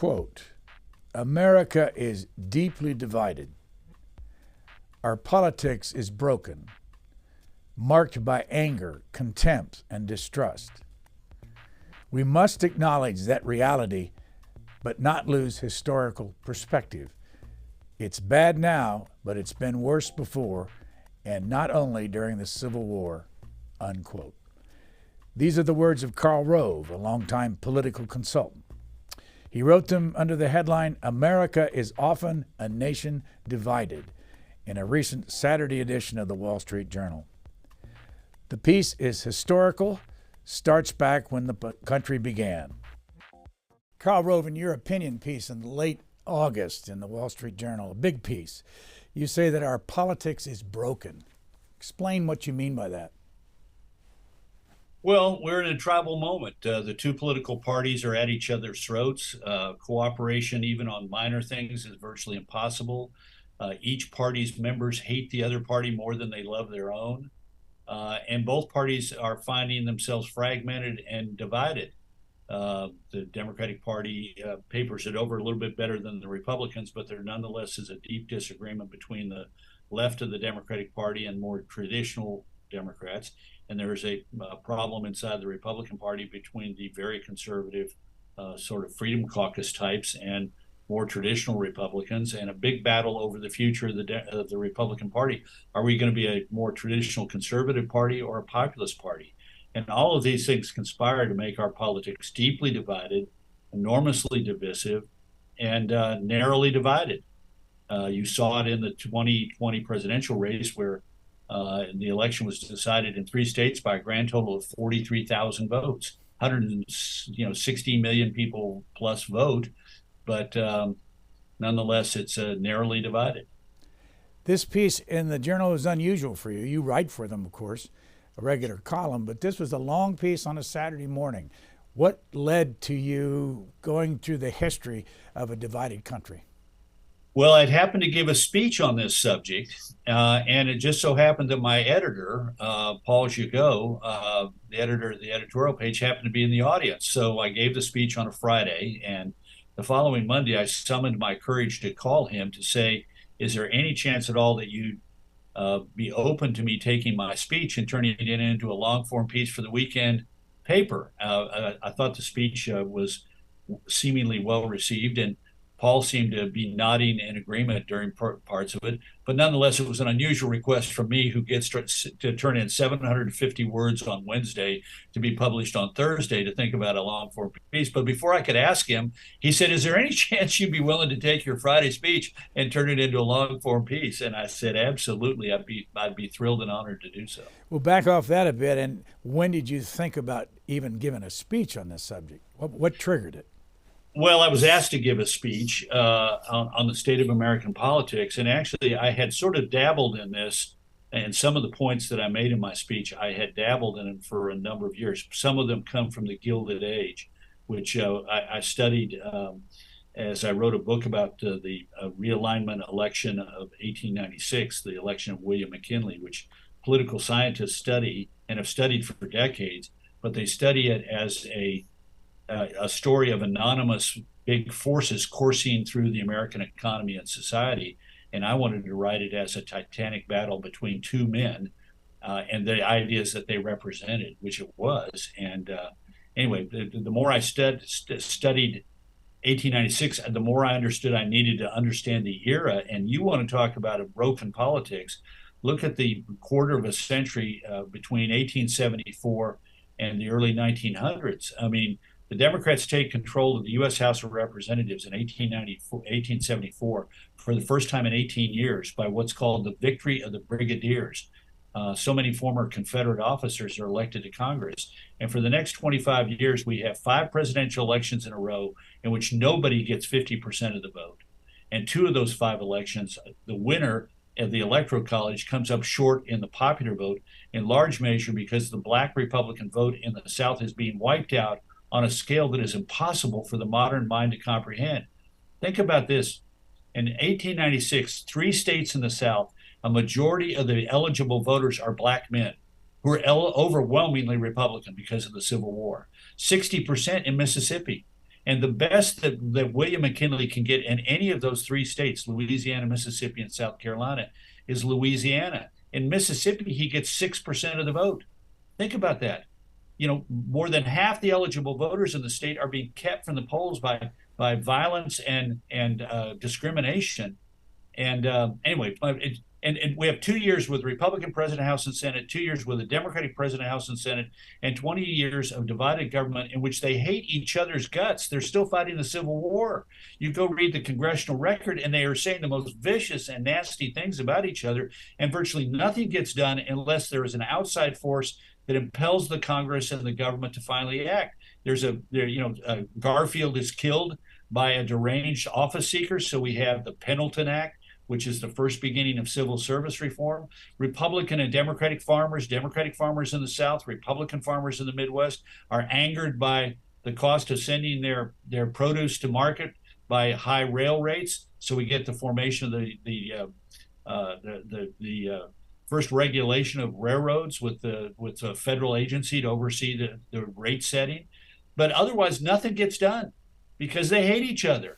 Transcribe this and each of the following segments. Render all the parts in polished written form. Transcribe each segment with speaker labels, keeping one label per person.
Speaker 1: quote, America is deeply divided. Our politics is broken, marked by anger, contempt, and distrust. We must acknowledge that reality, but not lose historical perspective. It's bad now, but it's been worse before, and not only during the Civil War, unquote. These are the words of Karl Rove, a longtime political consultant. He wrote them under the headline, America is Often a Nation Divided, in a recent Saturday edition of the Wall Street Journal. The piece is historical, starts back when the country began. Karl Rove, in your opinion piece in late August in the Wall Street Journal, a big piece, you say that our politics is broken. Explain what you mean by that.
Speaker 2: Well, we're in a tribal moment. The two political parties are at each other's throats. Cooperation, even on minor things, is virtually impossible. Each party's members hate the other party more than they love their own. And both parties are finding themselves fragmented and divided. The Democratic Party papers it over a little bit better than the Republicans, but there nonetheless is a deep disagreement between the left of the Democratic Party and more traditional Democrats. And there's a problem inside the Republican Party between the very conservative sort of Freedom Caucus types and more traditional Republicans, and a big battle over the future of the Republican Party. Are we going to be a more traditional conservative party or a populist party? And all of these things conspire to make our politics deeply divided, enormously divisive, and narrowly divided. You saw it in the 2020 presidential race, where the election was decided in 3 states by a grand total of 43,000 votes. 160 million people plus vote, but nonetheless, it's narrowly divided.
Speaker 1: This piece in the Journal is unusual for you. You write for them, of course, a regular column, but this was a long piece on a Saturday morning. What led to you going through the history of a divided country?
Speaker 2: Well, I'd happened to give a speech on this subject, and it just so happened that my editor, Paul Gigot, the editor of the editorial page, happened to be in the audience. So I gave the speech on a Friday, and the following Monday, I summoned my courage to call him to say, is there any chance at all that you'd be open to me taking my speech and turning it into a long-form piece for the weekend paper? I thought the speech was seemingly well received, and Paul seemed to be nodding in agreement during parts of it. But nonetheless, it was an unusual request from me, who gets to turn in 750 words on Wednesday to be published on Thursday, to think about a long-form piece. But before I could ask him, he said, is there any chance you'd be willing to take your Friday speech and turn it into a long-form piece? And I said, absolutely. I'd be thrilled and honored to do so.
Speaker 1: Well, back off that a bit. And when did you think about even giving a speech on this subject? What triggered it?
Speaker 2: Well, I was asked to give a speech on the state of American politics, and actually I had sort of dabbled in this, and some of the points that I made in my speech, I had dabbled in it for a number of years. Some of them come from the Gilded Age, which I studied as I wrote a book about the realignment election of 1896, the election of William McKinley, which political scientists study and have studied for decades, but they study it as a story of anonymous big forces coursing through the American economy and society. And I wanted to write it as a titanic battle between two men and the ideas that they represented, which it was. And anyway, the more I studied 1896, the more I understood I needed to understand the era. And you want to talk about a broken politics, look at the quarter of a century between 1874 and the early 1900s. I mean, the Democrats take control of the U.S. House of Representatives in 1874 for the first time in 18 years by what's called the victory of the brigadiers. So many former Confederate officers are elected to Congress. And for the next 25 years, we have 5 presidential elections in a row in which nobody gets 50% of the vote. And 2 of those 5 elections, the winner of the Electoral College comes up short in the popular vote, in large measure because the Black Republican vote in the South is being wiped out on a scale that is impossible for the modern mind to comprehend. Think about this. In 1896, 3 states in the South, a majority of the eligible voters are Black men who are overwhelmingly Republican because of the Civil War. 60% in Mississippi. And the best that William McKinley can get in any of those three states, Louisiana, Mississippi, and South Carolina, is Louisiana. In Mississippi, he gets 6% of the vote. Think about that. More than half the eligible voters in the state are being kept from the polls by violence and discrimination. And anyway, and we have 2 years with Republican president, House, and Senate, 2 years with a Democratic president, House, and Senate, and 20 years of divided government in which they hate each other's guts. They're still fighting the Civil War. You go read the congressional record, and they are saying the most vicious and nasty things about each other, and virtually nothing gets done unless there is an outside force that impels the Congress and the government to finally act. Garfield is killed by a deranged office seeker, so we have the Pendleton Act, which is the first beginning of civil service reform. Republican and Democratic farmers in the South, Republican farmers in the Midwest, are angered by the cost of sending their produce to market by high rail rates. So we get the formation of the first regulation of railroads with a federal agency to oversee the rate setting. But otherwise, nothing gets done because they hate each other.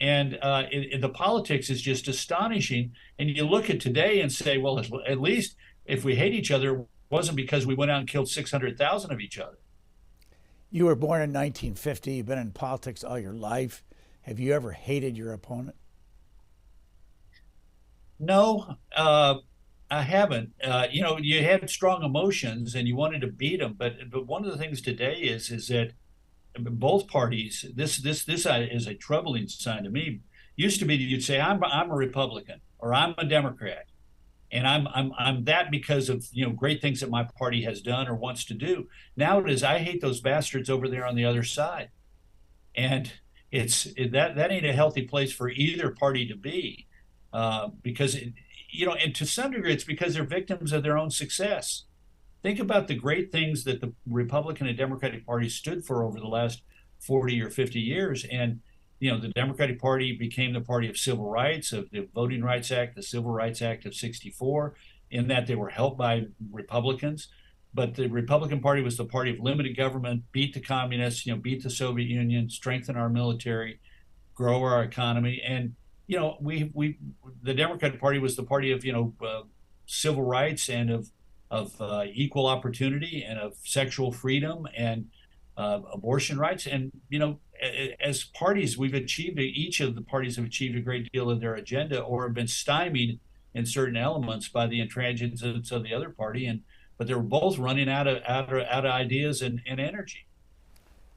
Speaker 2: And the politics is just astonishing. And you look at today and say, well, at least if we hate each other, it wasn't because we went out and killed 600,000 of each other.
Speaker 1: You were born in 1950. You've been in politics all your life. Have you ever hated your opponent?
Speaker 2: No, I haven't. You had strong emotions and you wanted to beat them. But one of the things today is that both parties, this is a troubling sign to me. Used to be that you'd say I'm a Republican or I'm a Democrat, and I'm that because of great things that my party has done or wants to do. Now it is I hate those bastards over there on the other side, and that ain't a healthy place for either party to be, because and to some degree it's because they're victims of their own success. Think about the great things that the Republican and Democratic parties stood for over the last 40 or 50 years. And, the Democratic Party became the party of civil rights, of the Voting Rights Act, the Civil Rights Act of '64, in that they were helped by Republicans. But the Republican Party was the party of limited government, beat the communists, beat the Soviet Union, strengthen our military, grow our economy. And, the Democratic Party was the party of, civil rights and of equal opportunity and of sexual freedom and abortion rights. And, as parties, each of the parties have achieved a great deal of their agenda or have been stymied in certain elements by the intransigence of the other party. But they were both running out of ideas and energy.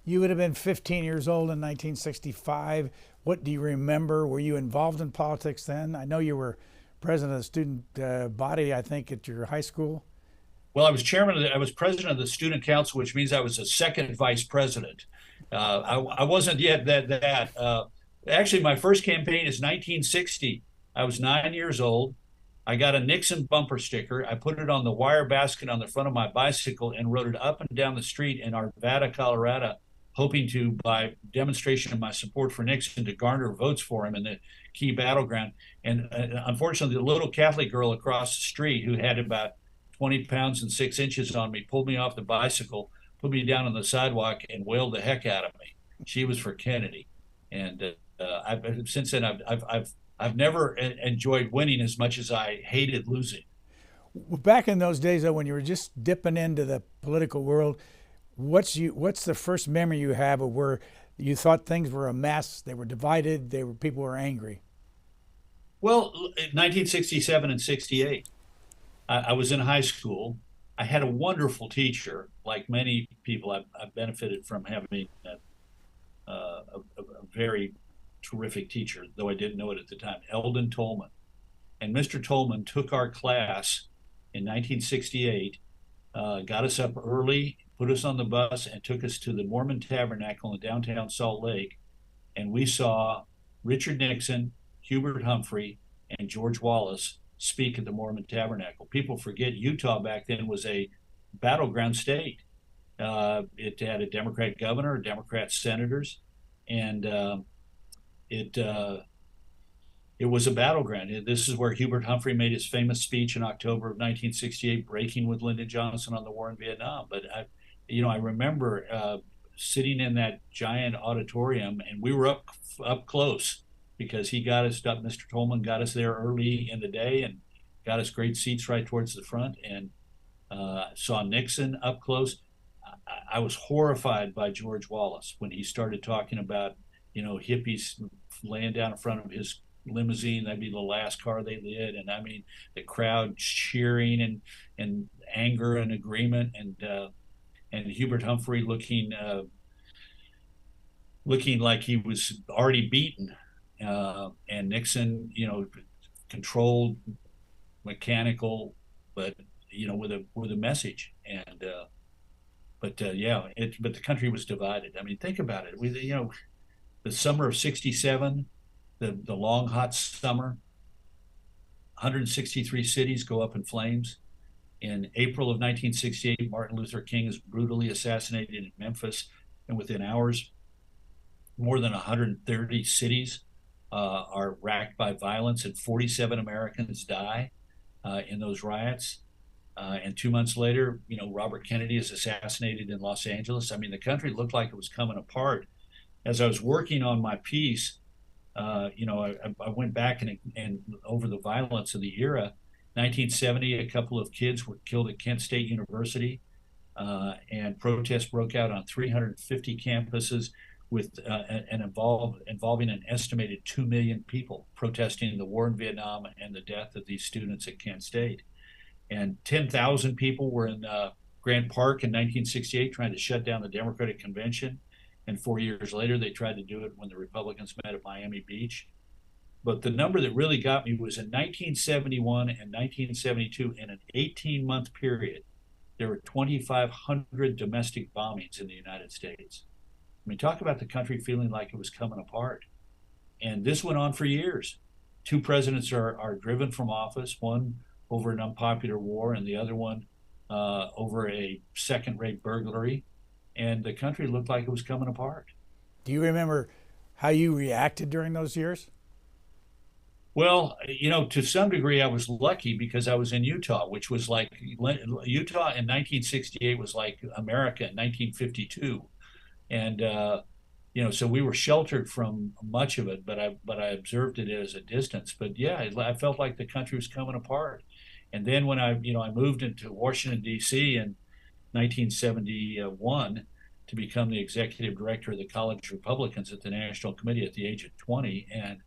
Speaker 1: You would have been 15 years old in 1965. What do you remember? Were you involved in politics then? I know you were president of the student body, I think, at your high school.
Speaker 2: Well, I was president of the student council, which means I was a second vice president. I wasn't yet that. Actually, my first campaign is 1960. I was 9 years old. I got a Nixon bumper sticker. I put it on the wire basket on the front of my bicycle and rode it up and down the street in Arvada, Colorado, hoping to, by demonstration of my support for Nixon, to garner votes for him in the key battleground. And unfortunately, the little Catholic girl across the street who had about 20 pounds and 6 inches on me pulled me off the bicycle, put me down on the sidewalk, and wailed the heck out of me. She was for Kennedy. And since then, I've never enjoyed winning as much as I hated losing.
Speaker 1: Back in those days, though, when you were just dipping into the political world, what's the first memory you have of where you thought things were a mess, they were divided, people were angry?
Speaker 2: Well, 1967 and 68. I was in high school. I had a wonderful teacher, like many people. I've benefited from having a very terrific teacher, though I didn't know it at the time, Eldon Tolman. And Mr. Tolman took our class in 1968, got us up early, put us on the bus, and took us to the Mormon Tabernacle in downtown Salt Lake. And we saw Richard Nixon, Hubert Humphrey, and George Wallace speak at the Mormon Tabernacle. People forget Utah back then was a battleground state. It had a Democrat governor, Democrat senators, and it was a battleground. This is where Hubert Humphrey made his famous speech in October of 1968, breaking with Lyndon Johnson on the war in Vietnam. But I remember sitting in that giant auditorium, and we were up close because he got us up. Mr. Tolman got us there early in the day and got us great seats right towards the front, and saw Nixon up close. I was horrified by George Wallace when he started talking about, hippies laying down in front of his limousine. That'd be the last car they lit. And I mean, the crowd cheering and anger and agreement, and Hubert Humphrey looking like he was already beaten. And Nixon, controlled, mechanical, but with a message. And but the country was divided. I mean, think about it. The summer of '67, the long hot summer, 163 cities go up in flames. In April of 1968, Martin Luther King is brutally assassinated in Memphis, and within hours, more than 130 cities are racked by violence, and 47 Americans die in those riots. And 2 months later, Robert Kennedy is assassinated in Los Angeles. I mean, the country looked like it was coming apart. As I was working on my piece, I went back and over the violence of the era. 1970, a couple of kids were killed at Kent State University, and protests broke out on 350 campuses with involving an estimated 2 million people protesting the war in Vietnam and the death of these students at Kent State. And 10,000 people were in Grant Park in 1968 trying to shut down the Democratic Convention. And 4 years later, they tried to do it when the Republicans met at Miami Beach. But the number that really got me was in 1971 and 1972, in an 18-month period, there were 2,500 domestic bombings in the United States. I mean, talk about the country feeling like it was coming apart. And this went on for years. 2 presidents are driven from office, one over an unpopular war and the other one over a second-rate burglary. And the country looked like it was coming apart.
Speaker 1: Do you remember how you reacted during those years?
Speaker 2: Well, to some degree, I was lucky because I was in Utah, which was like Utah in 1968 was like America in 1952. And, so we were sheltered from much of it, but I observed it as a distance. But yeah, I felt like the country was coming apart. And then when I moved into Washington, D.C. in 1971 to become the executive director of the College Republicans at the National Committee at the age of 20, and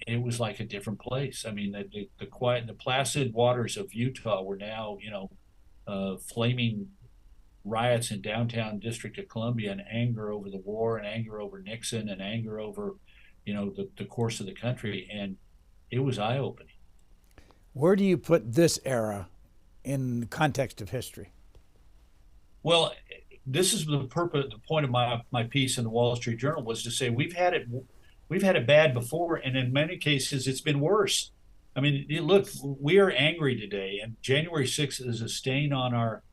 Speaker 2: it was like a different place. I mean, the quiet, the placid waters of Utah were now, flaming riots in downtown District of Columbia, and anger over the war, and anger over Nixon, and anger over, the course of the country, and it was eye-opening.
Speaker 1: Where do you put this era in the context of history?
Speaker 2: Well, this is the point of my piece in the Wall Street Journal was to say we've had it bad before, and in many cases it's been worse. I mean, look, we are angry today, and January 6th is a stain on our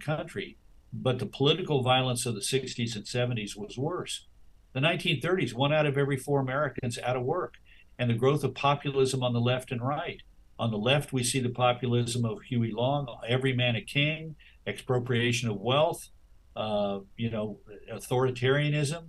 Speaker 2: country. But the political violence of the 60s and 70s was worse. The 1930s, 1 out of every 4 Americans out of work, and the growth of populism on the left and right. On the left, we see the populism of Huey Long, every man a king, expropriation of wealth, authoritarianism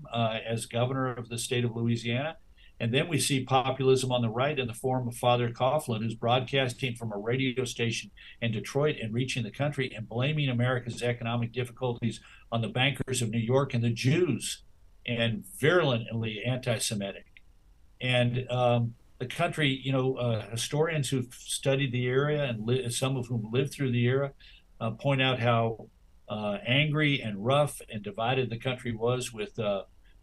Speaker 2: as governor of the state of Louisiana. And then we see populism on the right in the form of Father Coughlin, who's broadcasting from a radio station in Detroit and reaching the country and blaming America's economic difficulties on the bankers of New York and the Jews, and virulently anti-Semitic. And the country, historians who've studied the era and some of whom lived through the era point out how angry and rough and divided the country was with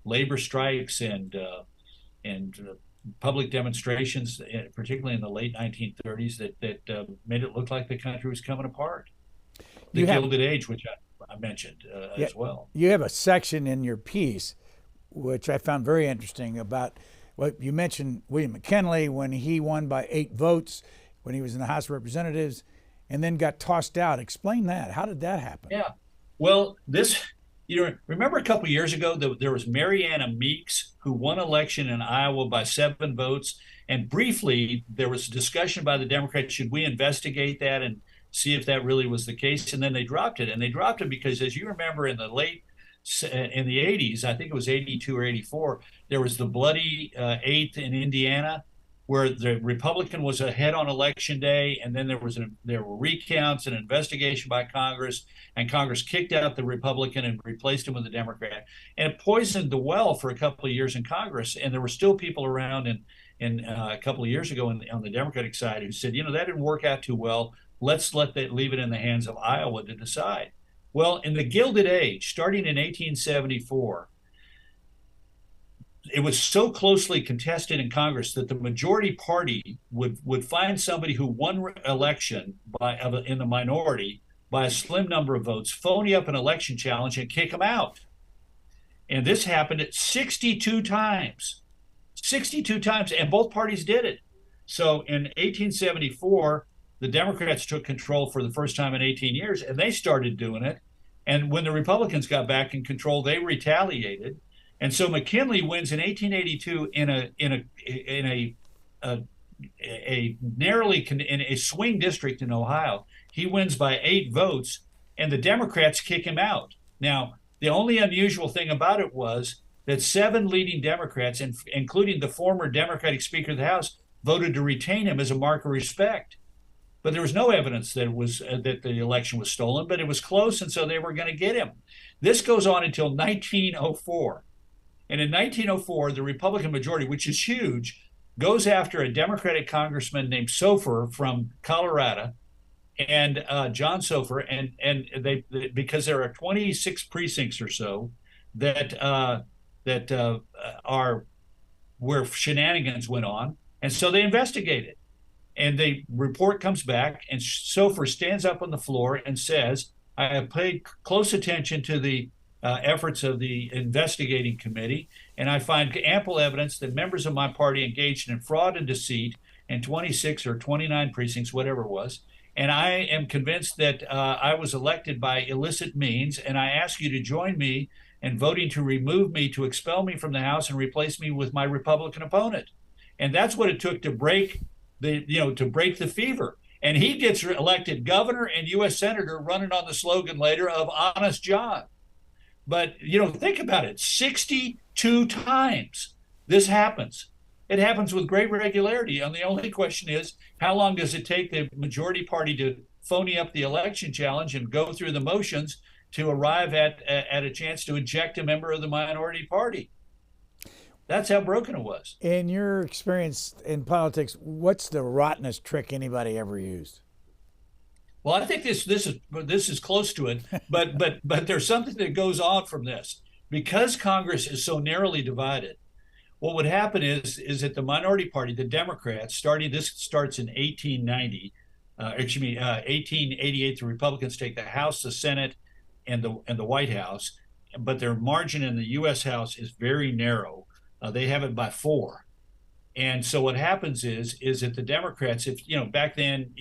Speaker 2: labor strikes and public demonstrations, particularly in the late 1930s, that made it look like the country was coming apart. The Gilded Age, which I mentioned as well.
Speaker 1: You have a section in your piece, which I found very interesting, about what you mentioned William McKinley when he won by 8 votes when he was in the House of Representatives and then got tossed out. Explain that. How did that happen?
Speaker 2: Yeah. Well, remember a couple of years ago, there was Marianna Meeks, who won election in Iowa by 7 votes. And briefly, there was a discussion by the Democrats, should we investigate that? And see if that really was the case. And then they dropped it. And they dropped it because, as you remember, in the 80s, I think it was 82 or 84, there was the bloody 8th in Indiana, where the Republican was ahead on election day, and then there were recounts and investigation by Congress, and Congress kicked out the Republican and replaced him with a Democrat, and it poisoned the well for a couple of years in Congress. And there were still people around in a couple of years ago on the Democratic side who said, that didn't work out too well. Let's leave it in the hands of Iowa to decide. Well, in the Gilded Age, starting in 1874, it was so closely contested in Congress that the majority party would find somebody who won election in the minority by a slim number of votes, phony up an election challenge, and kick them out. And this happened 62 times. 62 times, and both parties did it. So in 1874, the Democrats took control for the first time in 18 years, and they started doing it. And when the Republicans got back in control, they retaliated. And so McKinley wins in 1882 in a swing district in Ohio. He wins by 8 votes, and the Democrats kick him out. Now, the only unusual thing about it was that 7 leading Democrats, including the former Democratic Speaker of the House, voted to retain him as a mark of respect. But there was no evidence that that the election was stolen, but it was close, and so they were going to get him. This goes on until 1904. And in 1904, the Republican majority, which is huge, goes after a Democratic congressman named Sofer from Colorado, and John Sofer, and they because there are 26 precincts or so that are where shenanigans went on, and so they investigate it. And the report comes back, and Sofer stands up on the floor and says, "I have paid close attention to the efforts of the investigating committee, and I find ample evidence that members of my party engaged in fraud and deceit in 26 or 29 precincts, whatever it was. And I am convinced that I was elected by illicit means, and I ask you to join me in voting to remove me, to expel me from the House and replace me with my Republican opponent." And that's what it took to break the fever. And he gets elected governor and U.S. senator, running on the slogan later of Honest John. But, think about it. 62 times this happens. It happens with great regularity. And the only question is, how long does it take the majority party to phony up the election challenge and go through the motions to arrive at a chance to eject a member of the minority party? That's how broken it was.
Speaker 1: In your experience in politics, what's the Rottenness trick anybody ever used?
Speaker 2: Well, I think this is close to it, but there's something that goes on from this. Because Congress is so narrowly divided, what would happen is that the minority party, the Democrats, starts in 1890, 1888, the Republicans take the House, the Senate, and the White House, but their margin in the U.S. House is very narrow. They have it by 4. And so what happens is that the Democrats, back then,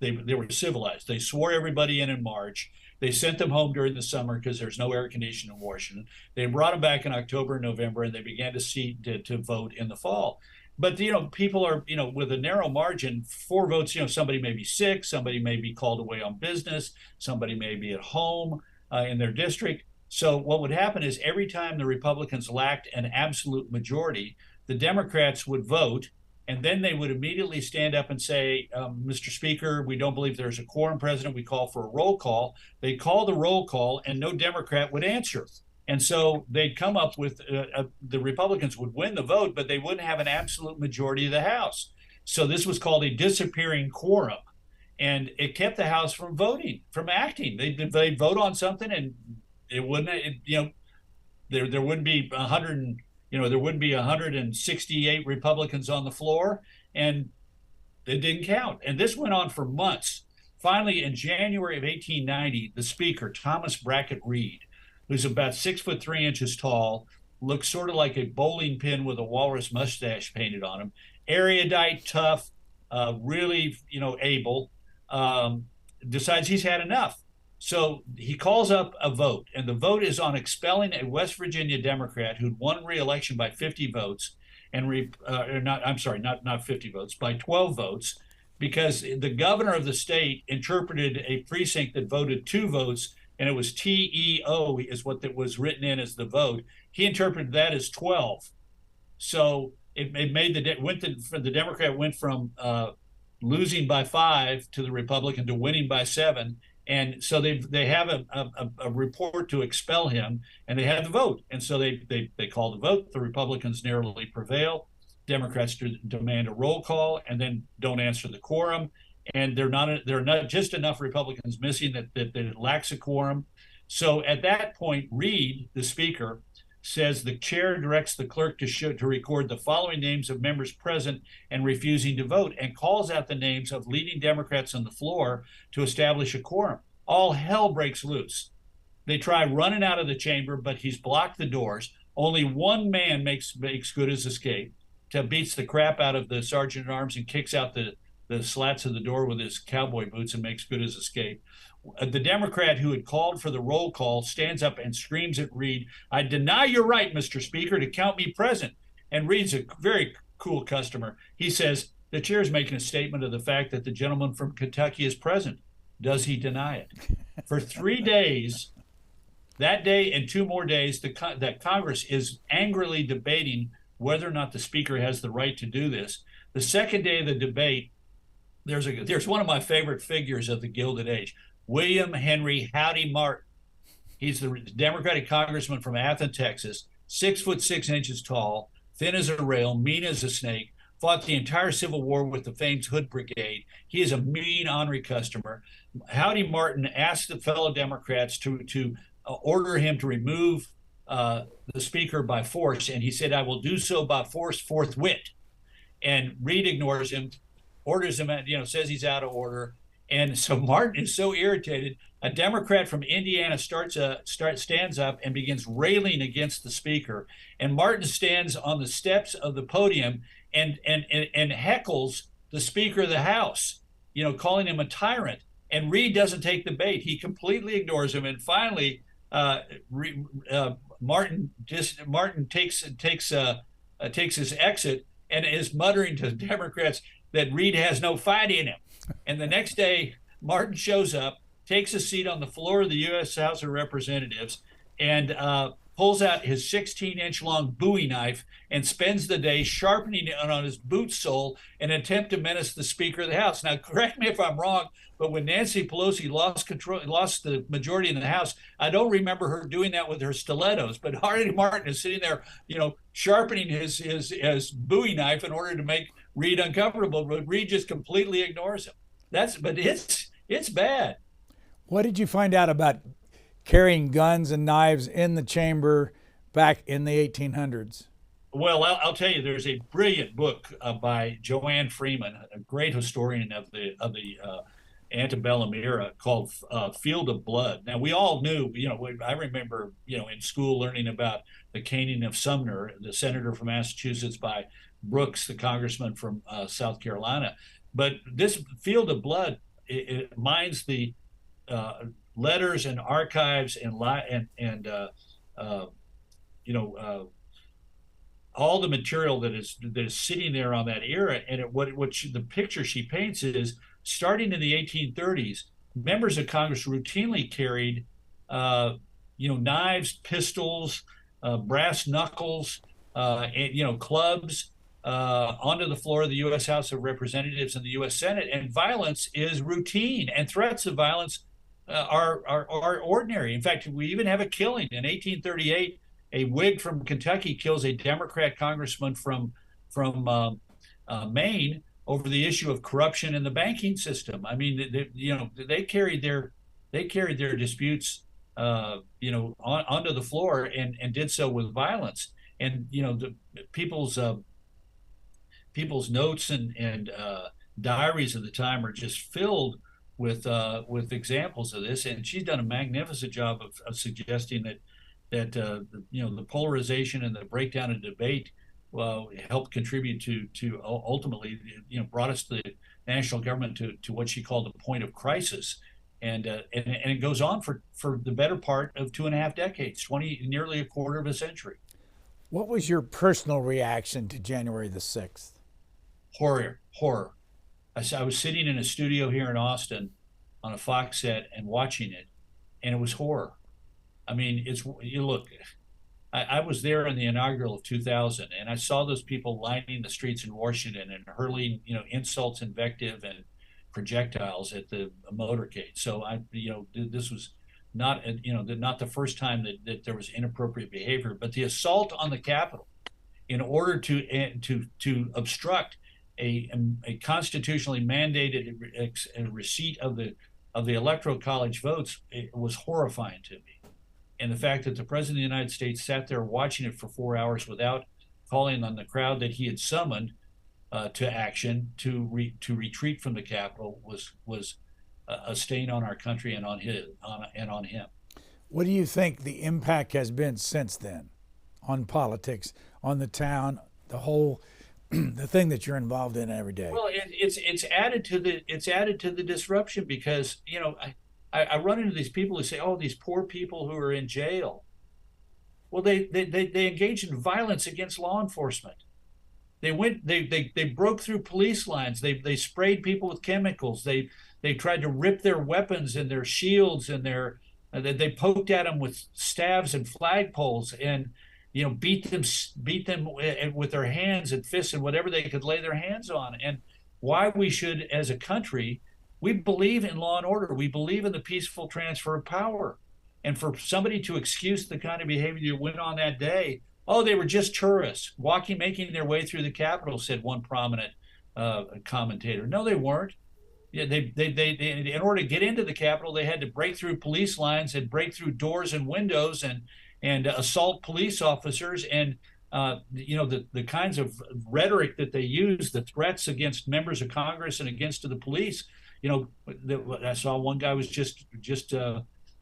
Speaker 2: they were civilized. They swore everybody in March. They sent them home during the summer because there's no air conditioning in Washington. They brought them back in October and November, and they began to vote in the fall. But, people are, with a narrow margin, 4 votes, somebody may be sick, somebody may be called away on business, somebody may be at home in their district. So what would happen is every time the Republicans lacked an absolute majority, the Democrats would vote, and then they would immediately stand up and say, "Mr. Speaker, we don't believe there's a quorum present. We call for a roll call." They call the roll call, and no Democrat would answer. And so they'd come up with the Republicans would win the vote, but they wouldn't have an absolute majority of the House. So this was called a disappearing quorum, and it kept the House from voting, from acting. They'd vote on something, and it wouldn't, there wouldn't be 168 Republicans on the floor, and it didn't count. And this went on for months. Finally, in January of 1890, the Speaker, Thomas Brackett Reed, who's about 6'3" tall, looks sort of like a bowling pin with a walrus mustache painted on him, erudite, tough, really, able, decides he's had enough. So he calls up a vote, and the vote is on expelling a West Virginia Democrat who'd won re-election by 50 votes, and not 50 votes, by 12 votes, because the governor of the state interpreted a precinct that voted 2 votes, and it was TEO is what that was written in as the vote. He interpreted that as 12. So it made the Democrat went from losing by 5 to the Republican to winning by 7. And so they have a report to expel him, and they have the vote. And so they call the vote. The Republicans narrowly prevail. Democrats demand a roll call and then don't answer the quorum. And there are not just enough Republicans missing that it lacks a quorum. So at that point, Reed, the speaker, says the chair directs the clerk to record the following names of members present and refusing to vote, and calls out the names of leading Democrats on the floor to establish a quorum. All hell breaks loose. They try running out of the chamber, but he's blocked the doors. Only one man makes good his escape. Beats the crap out of the sergeant at arms and kicks out the slats of the door with his cowboy boots and makes good his escape. The Democrat who had called for the roll call stands up and screams at Reed, "I deny your right, Mr. Speaker, to count me present." And Reed's a very cool customer. He says, the chair is making a statement of the fact that the gentleman from Kentucky is present. Does he deny it? For 3 days, that day and 2 more days, that Congress is angrily debating whether or not the speaker has the right to do this. The second day of the debate, there's one of my favorite figures of the Gilded Age, William Henry Howdy Martin. He's the Democratic congressman from Athens, Texas, 6'6" tall, thin as a rail, mean as a snake, fought the entire Civil War with the famed Hood Brigade. He is a mean, ornery customer. Howdy Martin asked the fellow Democrats to order him to remove the speaker by force, and he said, "I will do so by force forthwith." And Reed ignores him, orders him, says he's out of order. And so Martin is so irritated, a Democrat from Indiana stands up and begins railing against the speaker. And Martin stands on the steps of the podium and heckles the Speaker of the House, calling him a tyrant. And Reed doesn't take the bait. He completely ignores him. And finally, Martin takes his exit and is muttering to the Democrats that Reed has no fight in him. And the next day, Martin shows up, takes a seat on the floor of the U.S. House of Representatives, and pulls out his 16-inch long Bowie knife and spends the day sharpening it on his boot sole in an attempt to menace the Speaker of the House. Now, correct me if I'm wrong, but when Nancy Pelosi lost the majority in the House, I don't remember her doing that with her stilettos. But Howdy Martin is sitting there, sharpening his Bowie knife in order to make Reed uncomfortable, but Reed just completely ignores him. But it's bad.
Speaker 1: What did you find out about carrying guns and knives in the chamber back in the 1800s?
Speaker 2: Well, I'll tell you, there's a brilliant book by Joanne Freeman, a great historian of the antebellum era, called Field of Blood. Now, we all knew, I remember, in school learning about the caning of Sumner, the senator from Massachusetts, by Brooks, the congressman from South Carolina. But this Field of Blood, it mines the letters and archives and all the material that is sitting there on that era. And the picture she paints is, starting in the 1830s, members of Congress routinely carried knives, pistols, brass knuckles, clubs onto the floor of the U.S. House of Representatives and the U.S. Senate. And violence is routine, and threats of violence are ordinary. In fact, we even have a killing. In 1838, a Whig from Kentucky kills a Democrat congressman from Maine over the issue of corruption in the banking system. I mean, they carried their disputes onto the floor and did so with violence. And the people's notes and diaries of the time are just filled with examples of this. And she's done a magnificent job of suggesting that the polarization and the breakdown in debate helped contribute to ultimately, brought us the national government to what she called the point of crisis. And it goes on for the better part of 2.5 decades, nearly a quarter of a century.
Speaker 1: What was your personal reaction to January the 6th?
Speaker 2: Horror. I was sitting in a studio here in Austin on a Fox set and watching it, and it was horror. I mean, you look. I was there in the inaugural of 2000, and I saw those people lining the streets in Washington and hurling, insults, invective, and projectiles at the motorcade. So this was not, not the first time that there was inappropriate behavior, but the assault on the Capitol in order to obstruct a constitutionally mandated receipt of the Electoral College votes, it was horrifying to me. And the fact that the president of the United States sat there watching it for 4 hours without calling on the crowd that he had summoned to action to retreat from the Capitol was a stain on our country and on him.
Speaker 1: What do you think the impact has been since then on politics, on the town, the whole the thing that you're involved in every day?
Speaker 2: Well, it's added to the disruption because I run into these people who say, "Oh, these poor people who are in jail." Well, they engage in violence against law enforcement. They broke through police lines. They sprayed people with chemicals. They tried to rip their weapons and their shields and they poked at them with staves and flagpoles and beat them with their hands and fists and whatever they could lay their hands on. And why we should, as a country, we believe in law and order. We believe in the peaceful transfer of power. And for somebody to excuse the kind of behavior that went on that day, oh, they were just tourists making their way through the Capitol, said one prominent commentator. No, they weren't. Yeah, they in order to get into the Capitol, they had to break through police lines and break through doors and windows and assault police officers and the kinds of rhetoric that they use, the threats against members of Congress and against the police. I saw one guy was just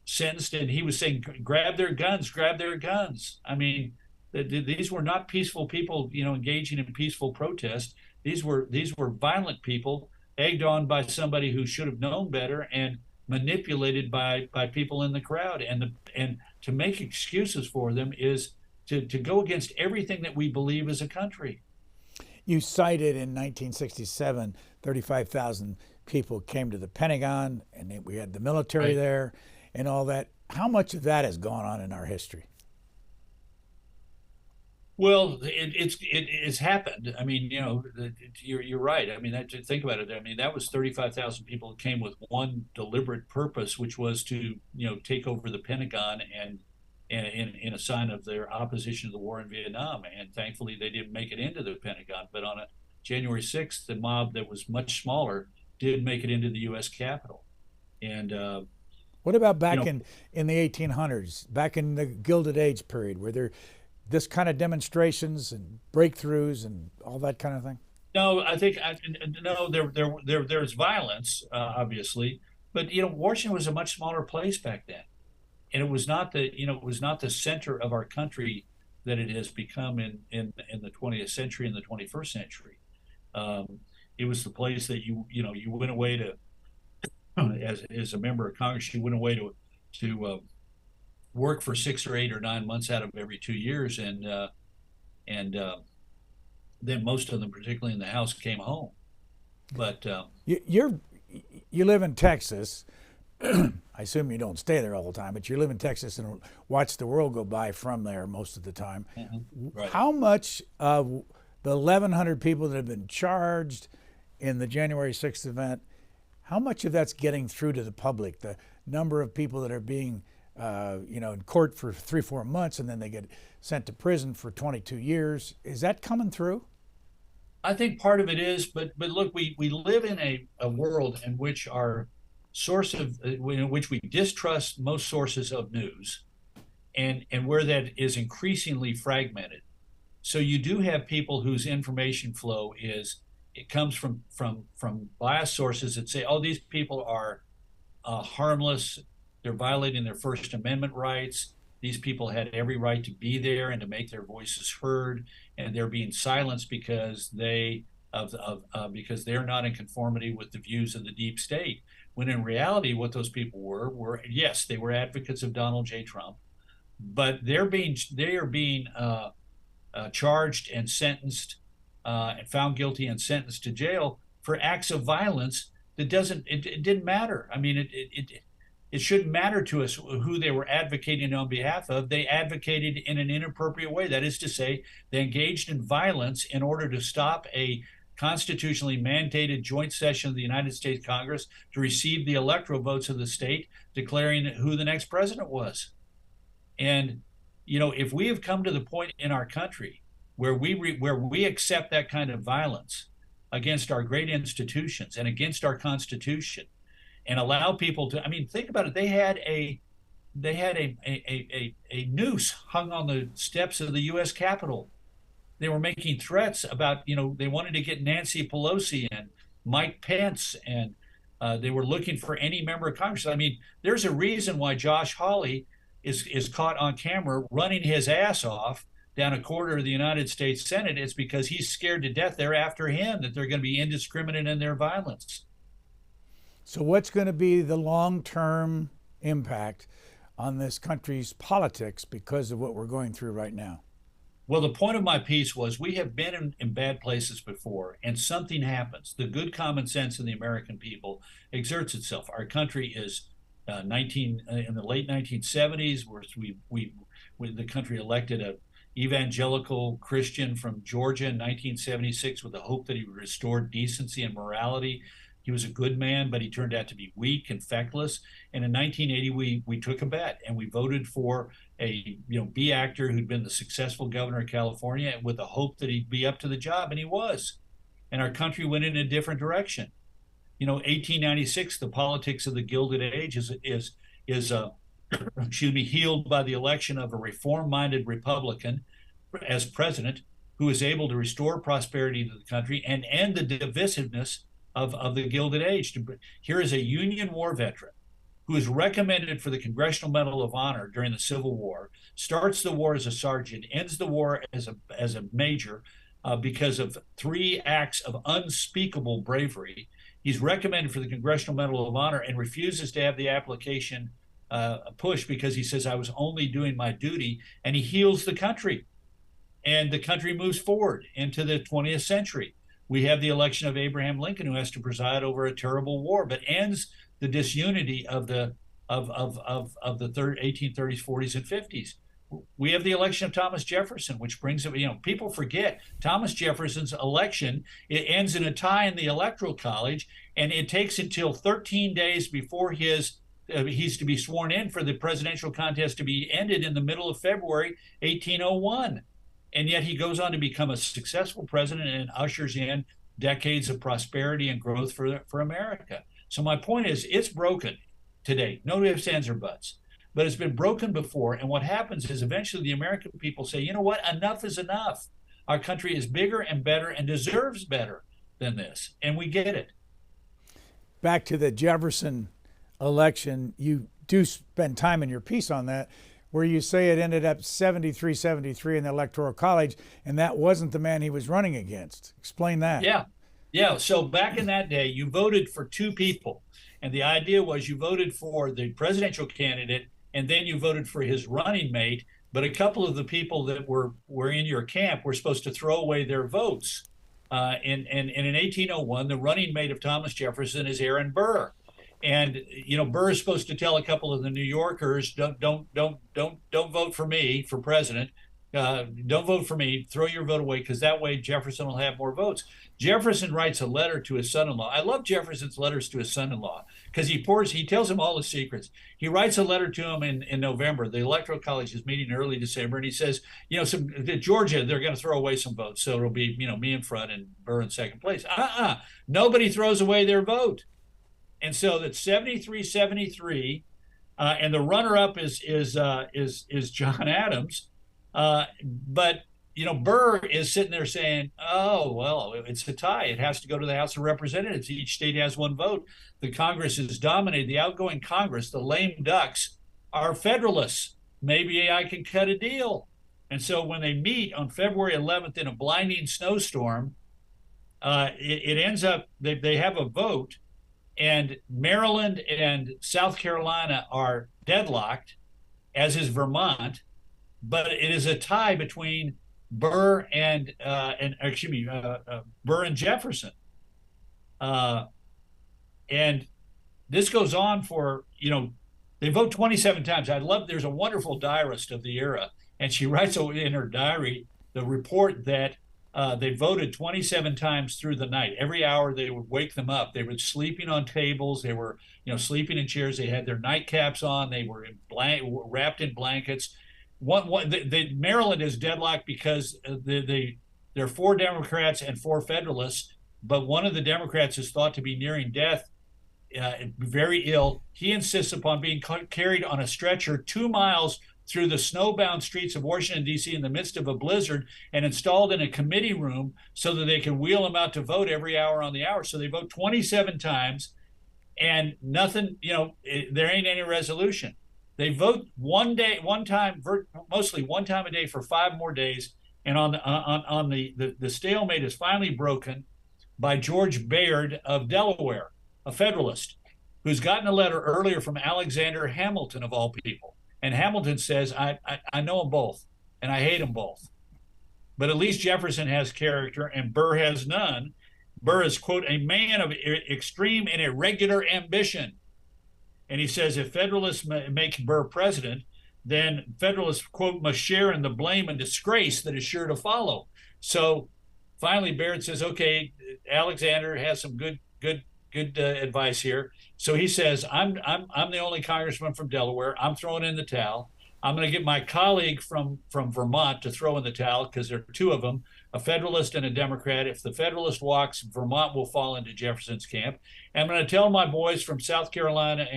Speaker 2: sentenced, and he was saying, "Grab their guns, grab their guns." I mean, these were not peaceful people, engaging in peaceful protest. These were violent people, egged on by somebody who should have known better and manipulated by people in the crowd. And to make excuses for them is to go against everything that we believe as a country.
Speaker 1: You cited in 1967, 35,000 people came to the Pentagon, and we had the military there and all that. How much of that has gone on in our history?
Speaker 2: Well, it's happened. I mean, you're right. I mean, think about it. I mean, that was 35,000 people who came with one deliberate purpose, which was to take over the Pentagon and in a sign of their opposition to the war in Vietnam. And thankfully, they didn't make it into the Pentagon. But on January 6th, the mob that was much smaller did make it into the U.S. Capitol. And
Speaker 1: what about back in the 1800s, back in the Gilded Age period, were there this kind of demonstrations and breakthroughs and all that kind of thing?
Speaker 2: No, I think no. There's violence, obviously, but Washington was a much smaller place back then, and it was not the center of our country that it has become in the 20th century and the 21st century. It was the place that you went away to as a member of Congress. You went away to work for 6 or 8 or 9 months out of every 2 years, and then most of them, particularly in the House, came home. But
Speaker 1: you live in Texas. I assume you don't stay there all the time, but you live in Texas and watch the world go by from there most of the time.
Speaker 2: Mm-hmm. Right.
Speaker 1: How much of the 1,100 people that have been charged in the January 6th event, how much of that's getting through to the public? The number of people that are being in court for 3-4 months, and then they get sent to prison for 22 years. Is that coming through?
Speaker 2: I think part of it is, but look, we live in a world in which in which we distrust most sources of news, and where that is increasingly fragmented. So you do have people whose information flow comes from biased sources that say, oh, these people are harmless. They're violating their First Amendment rights. These people had every right to be there and to make their voices heard, and they're being silenced because they're not in conformity with the views of the deep state. When in reality, what those people were yes, they were advocates of Donald J. Trump, but they are being charged and sentenced and found guilty and sentenced to jail for acts of violence that it didn't matter. I mean, it shouldn't matter to us who they were advocating on behalf of. They advocated in an inappropriate way. That is to say, they engaged in violence in order to stop a constitutionally mandated joint session of the United States Congress to receive the electoral votes of the state, declaring who the next president was. And, if we have come to the point in our country where we accept that kind of violence against our great institutions and against our Constitution, and allow people to, I mean, think about it. They had a noose hung on the steps of the U.S. Capitol. They were making threats about, they wanted to get Nancy Pelosi and Mike Pence, and they were looking for any member of Congress. I mean, there's a reason why Josh Hawley is caught on camera running his ass off down a corridor of the United States Senate. It's because he's scared to death they're after him, that they're going to be indiscriminate in their violence.
Speaker 1: So what's going to be the long-term impact on this country's politics because of what we're going through right now?
Speaker 2: Well, the point of my piece was we have been in bad places before, and something happens. The good common sense of the American people exerts itself. Our country is in the late 1970s, where the country elected a evangelical Christian from Georgia in 1976 with the hope that he would restore decency and morality. He was a good man, but he turned out to be weak and feckless. And in 1980, we took a bet and we voted for a B actor who'd been the successful governor of California with the hope that he'd be up to the job, and he was. And our country went in a different direction. 1896, the politics of the Gilded Age is healed by the election of a reform-minded Republican as president, who is able to restore prosperity to the country and end the divisiveness of the Gilded Age. Here is a Union War veteran who is recommended for the Congressional Medal of Honor during the Civil War, starts the war as a sergeant, ends the war as a major because of 3 acts of unspeakable bravery. He's recommended for the Congressional Medal of Honor and refuses to have the application pushed because he says, I was only doing my duty, and he heals the country. And the country moves forward into the 20th century. We have the election of Abraham Lincoln, who has to preside over a terrible war, but ends the disunity of the 1830s, 40s, and 50s. We have the election of Thomas Jefferson, which brings up, people forget Thomas Jefferson's election. It ends in a tie in the Electoral College, and it takes until 13 days before he's to be sworn in for the presidential contest to be ended in the middle of February, 1801. And yet he goes on to become a successful president and ushers in decades of prosperity and growth for America. So my point is, it's broken today. No ifs, ands, or buts. But it's been broken before. And what happens is eventually the American people say, you know what? Enough is enough. Our country is bigger and better and deserves better than this. And we get it.
Speaker 1: Back to the Jefferson election, you do spend time in your piece on that, where you say it ended up 73-73 in the Electoral College, and that wasn't the man he was running against. Explain that.
Speaker 2: Yeah. So back in that day, you voted for 2 people. And the idea was you voted for the presidential candidate, and then you voted for his running mate. But a couple of the people that were in your camp were supposed to throw away their votes. And in 1801, the running mate of Thomas Jefferson is Aaron Burr. And Burr is supposed to tell a couple of the New Yorkers, don't vote for me for president. Don't vote for me. Throw your vote away, because that way Jefferson will have more votes. Jefferson writes a letter to his son-in-law. I love Jefferson's letters to his son-in-law because he tells him all the secrets. He writes a letter to him in November. The Electoral College is meeting early December, and he says, Georgia, they're going to throw away some votes, so it'll be me in front and Burr in second place. Nobody throws away their vote. And so that's 73-73, and the runner-up is John Adams. But Burr is sitting there saying, "Oh well, it's a tie. It has to go to the House of Representatives. Each state has 1 vote. The Congress is dominated. The outgoing Congress, the lame ducks, are Federalists. Maybe I can cut a deal." And so when they meet on February 11th in a blinding snowstorm, it ends up they have a vote. And Maryland and South Carolina are deadlocked, as is Vermont, but it is a tie between Burr and Burr and Jefferson. Uh, and this goes on for, they vote 27 times. There's a wonderful diarist of the era, and she writes in her diary the report that they voted 27 times through the night. Every hour they would wake them up. They were sleeping on tables. They were, sleeping in chairs. They had their nightcaps on. They were wrapped in blankets. Maryland is deadlocked because there are 4 Democrats and 4 Federalists, but one of the Democrats is thought to be nearing death, very ill. He insists upon being carried on a stretcher 2 miles through the snowbound streets of Washington, D.C. in the midst of a blizzard and installed in a committee room so that they can wheel him out to vote every hour on the hour. So they vote 27 times and nothing, there ain't any resolution. They vote mostly one time a day for 5 more days. And on the stalemate is finally broken by George Bayard of Delaware, a Federalist, who's gotten a letter earlier from Alexander Hamilton, of all people. And Hamilton says, I know them both, and I hate them both. But at least Jefferson has character, and Burr has none. Burr is, quote, a man of extreme and irregular ambition. And he says if Federalists make Burr president, then Federalists, quote, must share in the blame and disgrace that is sure to follow. So finally, Bayard says, okay, Alexander has some good advice here. So he says, I'm the only congressman from Delaware. I'm throwing in the towel. I'm going to get my colleague from Vermont to throw in the towel because there are 2 of them, a Federalist and a Democrat. If the Federalist walks, Vermont will fall into Jefferson's camp. And I'm going to tell my boys from South Carolina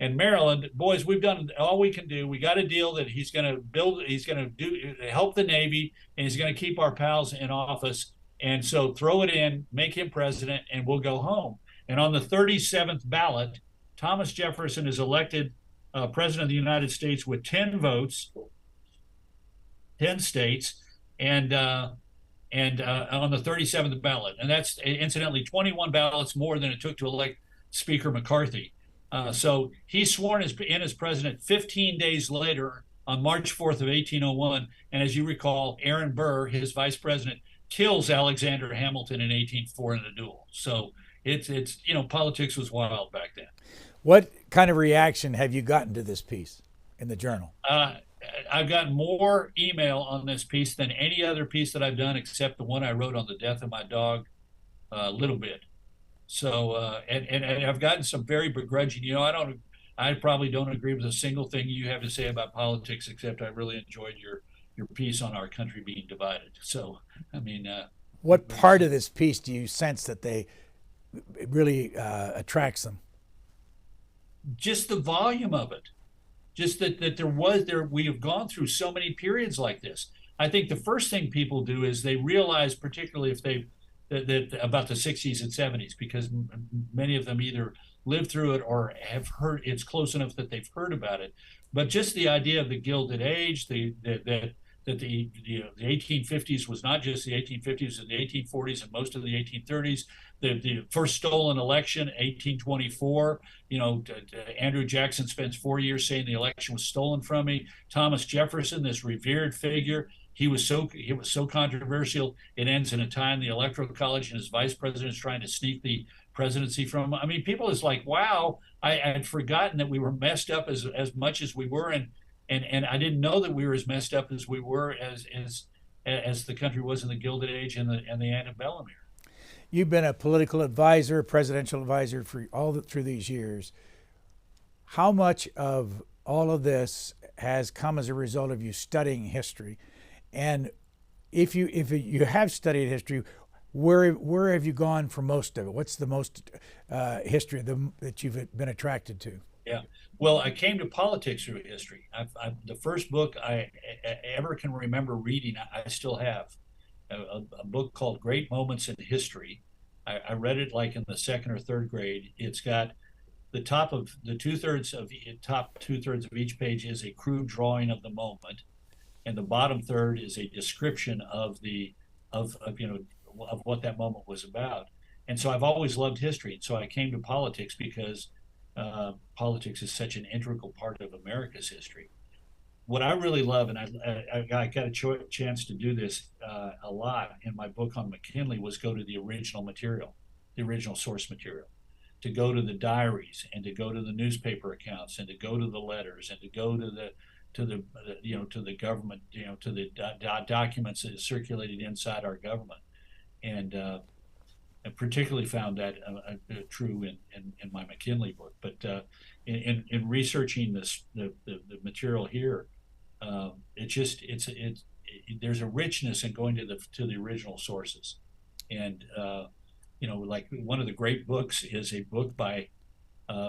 Speaker 2: and Maryland, boys, we've done all we can do. We got a deal that he's going to help the Navy, and he's going to keep our pals in office. And so throw it in, make him president, and we'll go home. And on the 37th ballot, Thomas Jefferson is elected president of the United States with 10 votes, 10 states, and on the 37th ballot. And that's incidentally 21 ballots more than it took to elect Speaker McCarthy. So he's sworn in as president 15 days later on March 4th of 1801. And as you recall, Aaron Burr, his vice president, kills Alexander Hamilton in 1804 in a duel. So it's politics was wild back then.
Speaker 1: What kind of reaction have you gotten to this piece in the journal?
Speaker 2: I've gotten more email on this piece than any other piece that I've done, except the one I wrote on the death of my dog, a little bit. So and I've gotten some very begrudging. I probably don't agree with a single thing you have to say about politics, except I really enjoyed your piece on our country being divided. So I mean,
Speaker 1: what part of this piece do you sense that it really attracts them?
Speaker 2: Just the volume of it, just that we have gone through so many periods like this. I think the first thing people do is they realize, particularly if that about the 60s and 70s, because many of them either lived through it or have heard it's close enough that they've heard about it. But just the idea of the Gilded Age, the 1850s was not just the 1850s and the 1840s and most of the 1830s. The first stolen election, 1824. Andrew Jackson spends 4 years saying the election was stolen from me. Thomas Jefferson, this revered figure, he was so controversial. It ends in a time the Electoral College and his vice president is trying to sneak the presidency from him. I mean, people is like, wow, I had forgotten that we were messed up as much as we were, and I didn't know that we were as messed up as we were as the country was in the Gilded Age and the antebellum era.
Speaker 1: You've been a political advisor, presidential advisor through these years. How much of all of this has come as a result of you studying history? And if you have studied history, where have you gone for most of it? What's the most history that you've been attracted to?
Speaker 2: Yeah, well, I came to politics through history. The first book I ever can remember reading, I still have, a book called Great Moments in History. I read it like in the 2nd or 3rd grade. It's got the top 2/3 of each page is a crude drawing of the moment, and the bottom third is a description of what that moment was about. And so I've always loved history. And so I came to politics because politics is such an integral part of America's history. What I really love, and I got a chance to do this a lot in my book on McKinley, was go to the original material, the original source material, to go to the diaries and to go to the newspaper accounts and to go to the letters and to go to the to the government, to the documents that is circulated inside our government. And I particularly found that true in my McKinley book. But in researching the material here, there's a richness in going to the original sources. And like one of the great books is a book by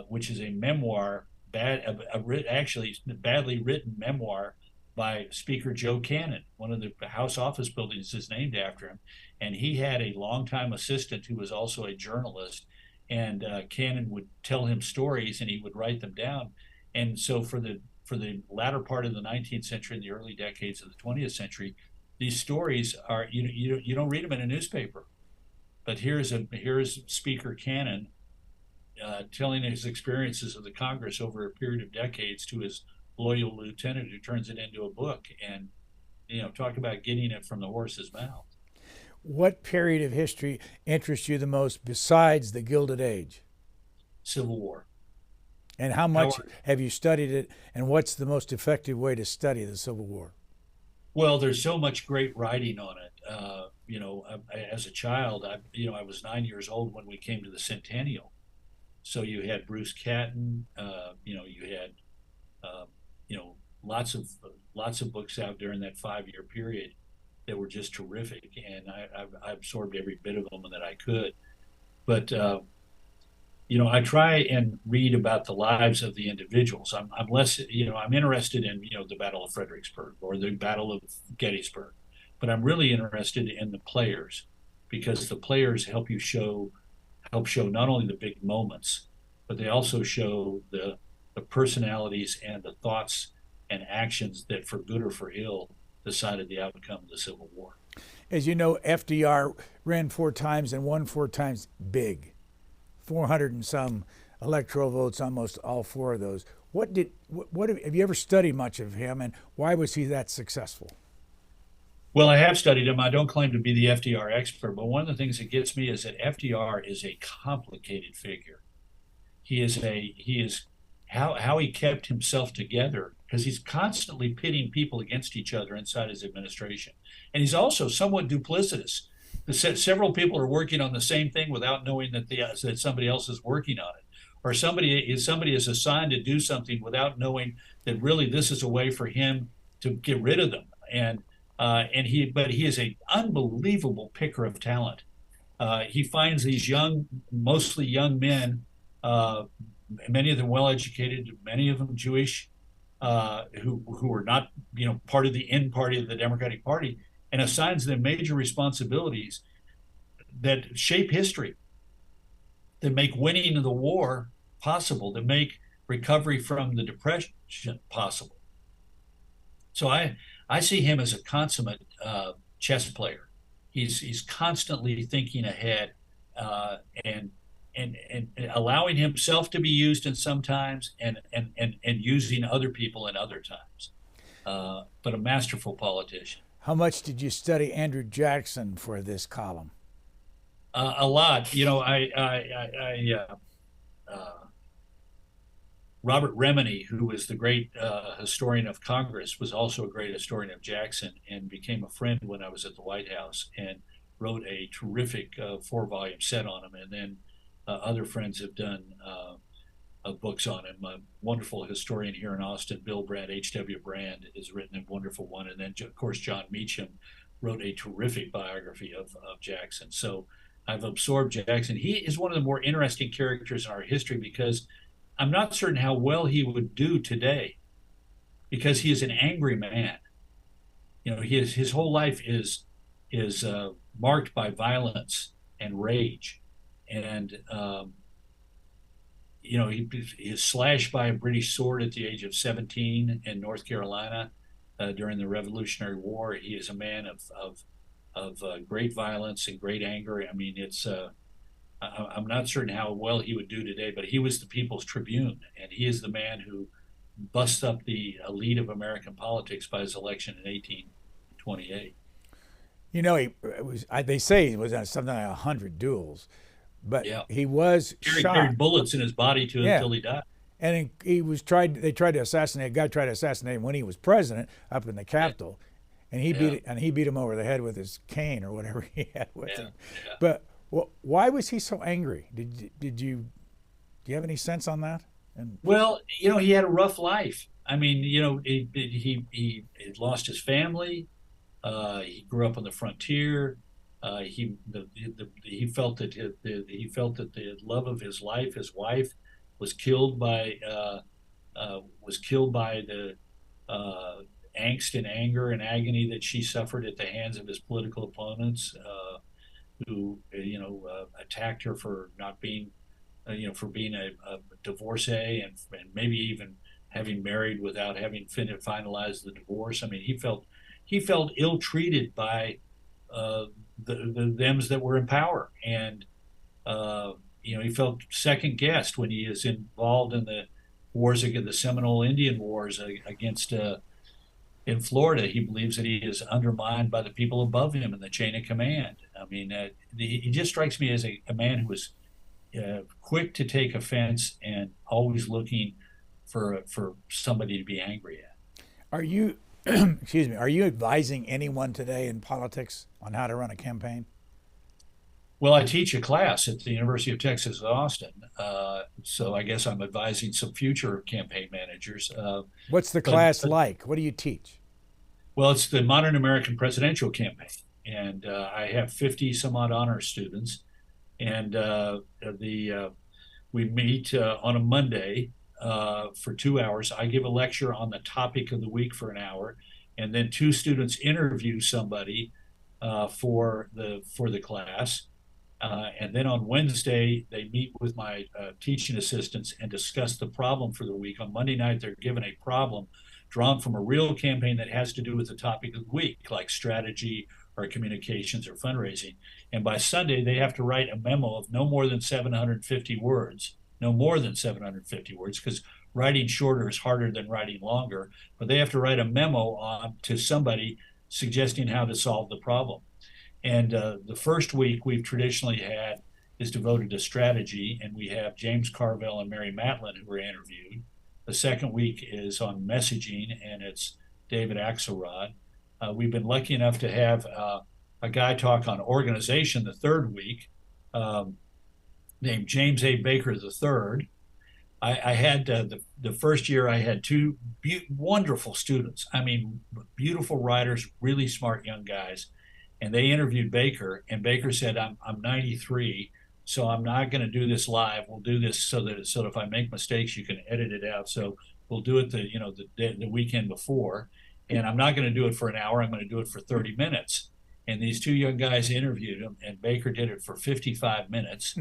Speaker 2: which is a memoir, actually badly written memoir by Speaker Joe Cannon. One of the House office buildings is named after him, and he had a longtime assistant who was also a journalist. And Cannon would tell him stories, and he would write them down. And so for the latter part of the 19th century and the early decades of the 20th century, these stories are you don't read them in a newspaper. But here's Speaker Cannon telling his experiences of the Congress over a period of decades to his loyal lieutenant, who turns it into a book. And talk about getting it from the horse's mouth.
Speaker 1: What period of history interests you the most besides the Gilded Age?
Speaker 2: Civil War.
Speaker 1: And how much have you studied it, and what's the most effective way to study the Civil War?
Speaker 2: Well, there's so much great writing on it. As a child, I was 9 years old when we came to the Centennial. So you had Bruce Catton, you had, lots of books out during that 5-year period that were just terrific, and I absorbed every bit of them that I could. But I try and read about the lives of the individuals. I'm less, I'm interested in the Battle of Fredericksburg or the Battle of Gettysburg, but I'm really interested in the players, because the players help show not only the big moments, but they also show the personalities and the thoughts and actions that, for good or for ill, decided the outcome of the Civil War.
Speaker 1: As you know, FDR ran 4 times and won 4 times big. 400 and some electoral votes, almost all 4 of those. What have you ever studied much of him, and why was he that successful?
Speaker 2: Well, I have studied him. I don't claim to be the FDR expert, but one of the things that gets me is that FDR is a complicated figure. He is how he kept himself together, because he's constantly pitting people against each other inside his administration. And he's also somewhat duplicitous. Several people are working on the same thing without knowing that somebody else is working on it, or somebody is assigned to do something without knowing that really this is a way for him to get rid of them. But he is an unbelievable picker of talent. He finds these mostly young men, many of them well-educated, many of them Jewish, who are not, part of the end party of the Democratic Party, and assigns them major responsibilities that shape history, that make winning of the war possible, that make recovery from the Depression possible. So I see him as a consummate chess player. He's constantly thinking ahead, and allowing himself to be used in some times, and using other people in other times. But a masterful politician.
Speaker 1: How much did you study Andrew Jackson for this column?
Speaker 2: A lot. Robert Remini, who was the great historian of Congress, was also a great historian of Jackson, and became a friend when I was at the White House, and wrote a terrific 4-volume set on him. And then other friends have done books on him. A wonderful historian here in Austin, Bill Brand, H.W. Brand, has written a wonderful one. And then, of course, John Meacham wrote a terrific biography of Jackson. So I've absorbed Jackson. He is one of the more interesting characters in our history, because I'm not certain how well he would do today, because he is an angry man. His whole life is marked by violence and rage. And he is slashed by a British sword at the age of 17 in North Carolina during the Revolutionary War. He is a man of great violence and great anger. I mean, I'm not certain how well he would do today, but he was the People's Tribune, and he is the man who bust up the elite of American politics by his election in 1828.
Speaker 1: They say he was on something like 100 duels. but
Speaker 2: Yeah.
Speaker 1: he was
Speaker 2: Carried
Speaker 1: shot.
Speaker 2: bullets in his body
Speaker 1: Yeah,
Speaker 2: until he died.
Speaker 1: and he was tried. They tried to assassinate. A guy tried to assassinate him when he was president up in the Capitol, and
Speaker 2: Yeah.
Speaker 1: he beat him over the head with his cane or whatever he had with
Speaker 2: Yeah.
Speaker 1: him.
Speaker 2: Yeah.
Speaker 1: But why was he so angry? Did you do you have any sense on that? And
Speaker 2: Well, he had a rough life. I mean, he lost his family. He grew up on the frontier. He felt that the love of his life, his wife, was killed by the angst and anger and agony that she suffered at the hands of his political opponents, who attacked her for not being for being a divorcee, and maybe even having married without having finalized the divorce. I mean, he felt ill-treated by the thems that were in power, and he felt second-guessed when he is involved in the wars against the Seminole Indian Wars against in Florida. He believes that he is undermined by the people above him in the chain of command. I mean, he just strikes me as a man who was quick to take offense and always looking for somebody to be angry at.
Speaker 1: are you, excuse me, are you advising anyone today in politics on how to run a campaign?
Speaker 2: Well, I teach a class at the University of Texas at Austin, so I guess I'm advising some future campaign managers.
Speaker 1: What's the
Speaker 2: but,
Speaker 1: class
Speaker 2: but
Speaker 1: like? What do you teach?
Speaker 2: Well, it's the modern American presidential campaign, and I have 50 some odd honor students, and we meet on a Monday for 2 hours. I give a lecture on the topic of the week for an hour, and then two students interview somebody for the class. And then on Wednesday, they meet with my teaching assistants and discuss the problem for the week. On Monday night, they're given a problem drawn from a real campaign that has to do with the topic of the week, like strategy or communications or fundraising. And by Sunday, they have to write a memo of no more than 750 words, no more than 750 words, because writing shorter is harder than writing longer. But they have to write a memo to somebody suggesting how to solve the problem. And the first week we've traditionally had is devoted to strategy, and we have James Carville and Mary Matlin who were interviewed. The second week is on messaging, and it's David Axelrod. We've been lucky enough to have a guy talk on organization the third week, named James A. Baker III. I had the first year I had two wonderful students. I mean, beautiful writers, really smart young guys. And they interviewed Baker, and Baker said, I'm 93, so I'm not going to do this live. We'll do this so that if I make mistakes, you can edit it out. So we'll do it the weekend before, and I'm not going to do it for an hour. I'm going to do it for 30 minutes. And these two young guys interviewed him, and Baker did it for 55 minutes.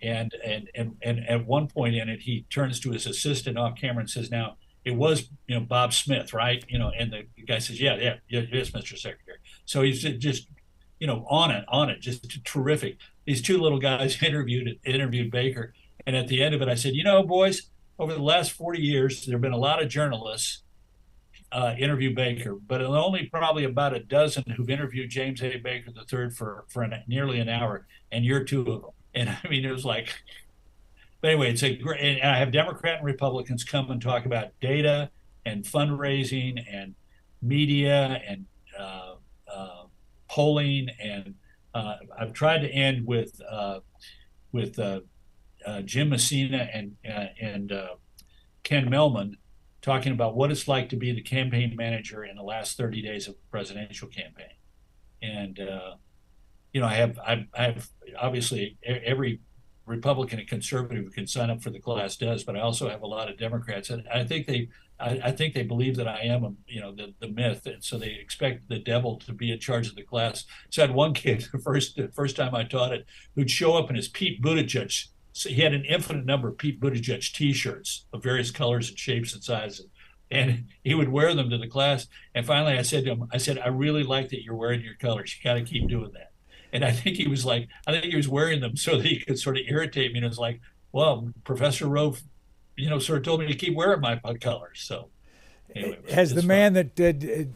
Speaker 2: and at one point in it, he turns to his assistant off camera and says, "Now, it was Bob Smith, right?" And the guy says, "Yeah, yes, Mr. Secretary." So he's just on it, just terrific. These two little guys interviewed Baker, and at the end of it, I said, boys, over the last 40 years, there have been a lot of journalists interview Baker, but only probably about a dozen who've interviewed James A. Baker III for nearly an hour, and you're two of them. And I mean, it was like, but anyway, it's a great. And I have Democrat and Republicans come and talk about data and fundraising and media and polling, and I've tried to end with Jim Messina and Ken Mellman talking about what it's like to be the campaign manager in the last 30 days of the presidential campaign. And I have obviously every Republican and conservative who can sign up for the class does, but I also have a lot of Democrats, and I think they believe that I am the myth, and so they expect the devil to be in charge of the class. So I had one kid the first time I taught it who'd show up in his Pete Buttigieg. So he had an infinite number of Pete Buttigieg T-shirts of various colors and shapes and sizes, and he would wear them to the class. And finally, I said to him, "I really like that you're wearing your colors. You got to keep doing that." And I think he was wearing them so that he could sort of irritate me. And it was like, well, Professor Rove, sort of told me to keep wearing my colors. So anyway,
Speaker 1: has the man that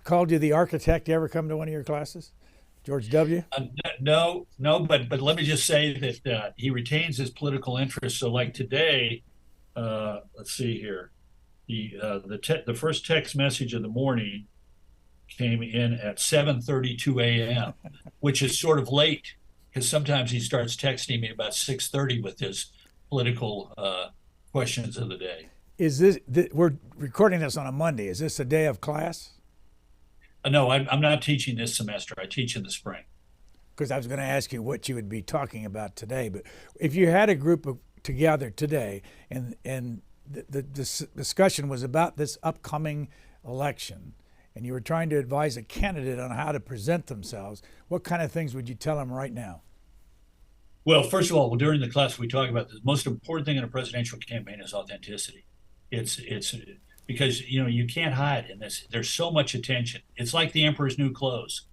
Speaker 1: called you the architect ever come to one of your classes? George W.
Speaker 2: No, but let me just say that he retains his political interests. So, like today, let's see here, the first text message of the morning came in at 7:32 a.m., which is sort of late because sometimes he starts texting me about 6:30 with his political questions of the day.
Speaker 1: Is we're recording this on a Monday? Is this a day of class?
Speaker 2: No, I'm not teaching this semester. I teach in the spring.
Speaker 1: Because I was going to ask you what you would be talking about today. But if you had a group together today and the discussion was about this upcoming election and you were trying to advise a candidate on how to present themselves, what kind of things would you tell them right now?
Speaker 2: Well, first of all, during the class, we talk about the most important thing in a presidential campaign is authenticity. It's because you can't hide in this. There's so much attention. It's like the emperor's new clothes.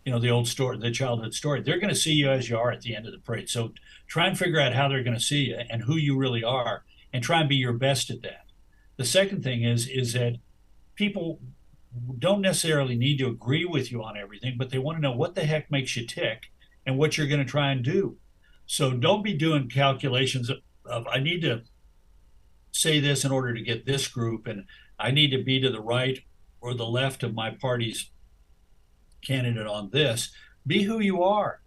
Speaker 2: The old story, the childhood story. They're going to see you as you are at the end of the parade. So try and figure out how they're going to see you and who you really are, and try and be your best at that. The second thing is that people don't necessarily need to agree with you on everything, but they want to know what the heck makes you tick and what you're going to try and do. So don't be doing calculations of I need to say this in order to get this group, and I need to be to the right or the left of my party's candidate on this. Be who you are,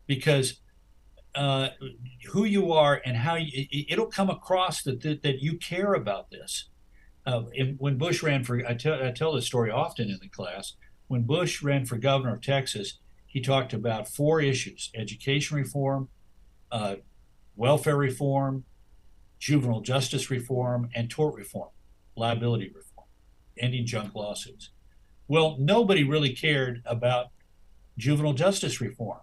Speaker 2: because who you are and how it'll come across that you care about this. When Bush ran for, I tell this story often in the class. When Bush ran for governor of Texas, he talked about 4 issues: education reform, welfare reform, juvenile justice reform, and tort reform, liability reform, ending junk lawsuits. Well, nobody really cared about juvenile justice reform.